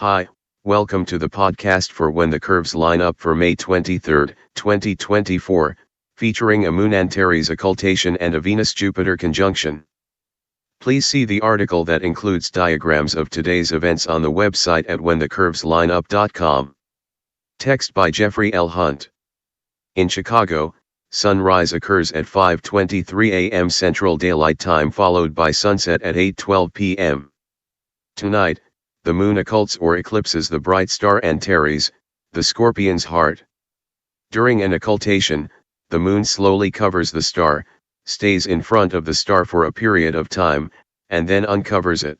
Hi, welcome to the podcast for When the Curves Line Up for May 23, 2024, featuring a Moon-Antares occultation and a Venus-Jupiter conjunction. Please see the article that includes diagrams of today's events on the website at whenthecurveslineup.com. Text by Jeffrey L. Hunt. In Chicago, sunrise occurs at 5:23 a.m. Central Daylight Time, followed by sunset at 8:12 p.m. Tonight, the moon occults or eclipses the bright star Antares, the Scorpion's heart. During an occultation, the moon slowly covers the star, stays in front of the star for a period of time, and then uncovers it.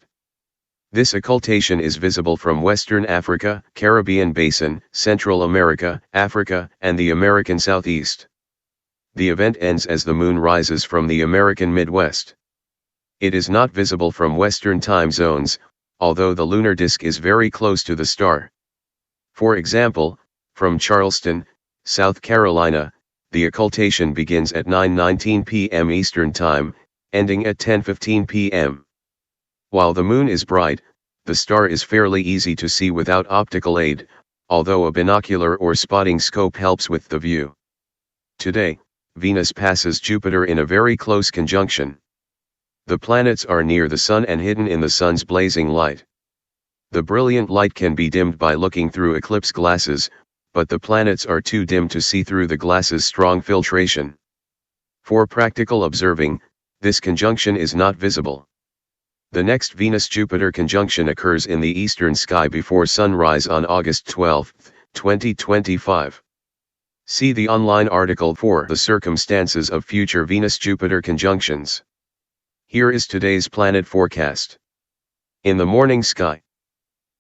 This occultation is visible from Western Africa, Caribbean Basin, Central America, Africa, and the American Southeast. The event ends as the moon rises from the American Midwest. It is not visible from Western time zones, although the lunar disk is very close to the star. For example, from Charleston, South Carolina, the occultation begins at 9:19 p.m. Eastern Time, ending at 10:15 p.m. While the moon is bright, the star is fairly easy to see without optical aid, although a binocular or spotting scope helps with the view. Today, Venus passes Jupiter in a very close conjunction. The planets are near the Sun and hidden in the Sun's blazing light. The brilliant light can be dimmed by looking through eclipse glasses, but the planets are too dim to see through the glass's strong filtration. For practical observing, this conjunction is not visible. The next Venus-Jupiter conjunction occurs in the eastern sky before sunrise on August 12, 2025. See the online article for the circumstances of future Venus-Jupiter conjunctions. Here is today's planet forecast. In the morning sky.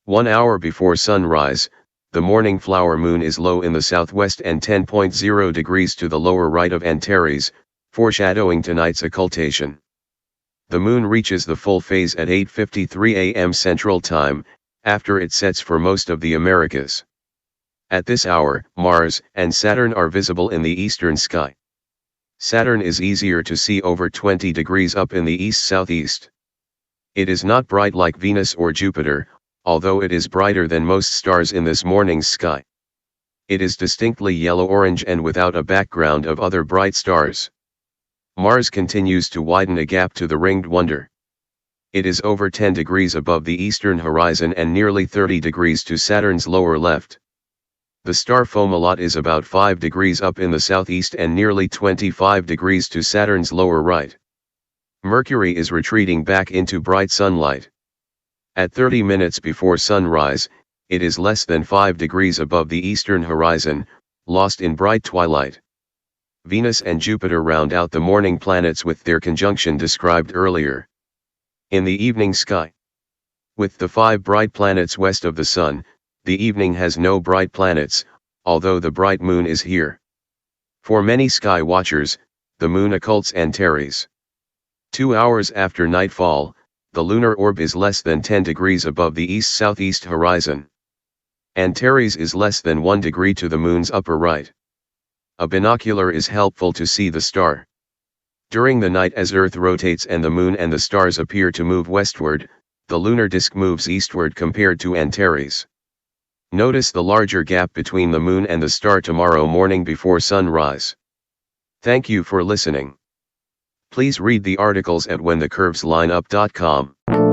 1 hour before sunrise, the morning flower moon is low in the southwest and 10.0 degrees to the lower right of Antares, foreshadowing tonight's occultation. The moon reaches the full phase at 8:53 a.m. Central Time, after it sets for most of the Americas. At this hour, Mars and Saturn are visible in the eastern sky. Saturn is easier to see over 20 degrees up in the east-southeast. It is not bright like Venus or Jupiter, although it is brighter than most stars in this morning's sky. It is distinctly yellow-orange and without a background of other bright stars. Mars continues to widen a gap to the ringed wonder. It is over 10 degrees above the eastern horizon and nearly 30 degrees to Saturn's lower left. The star Fomalhaut is about 5 degrees up in the southeast and nearly 25 degrees to Saturn's lower right. Mercury is retreating back into bright sunlight. At 30 minutes before sunrise, it is less than 5 degrees above the eastern horizon, lost in bright twilight. Venus and Jupiter round out the morning planets with their conjunction described earlier. In the evening sky. With the 5 bright planets west of the Sun, the evening has no bright planets, although the bright moon is here. For many sky watchers, the moon occults Antares. 2 hours after nightfall, the lunar orb is less than 10 degrees above the east-southeast horizon. Antares is less than 1 degree to the moon's upper right. A binocular is helpful to see the star. During the night, as Earth rotates and the moon and the stars appear to move westward, the lunar disk moves eastward compared to Antares. Notice the larger gap between the moon and the star tomorrow morning before sunrise. Thank you for listening. Please read the articles at whenthecurveslineup.com.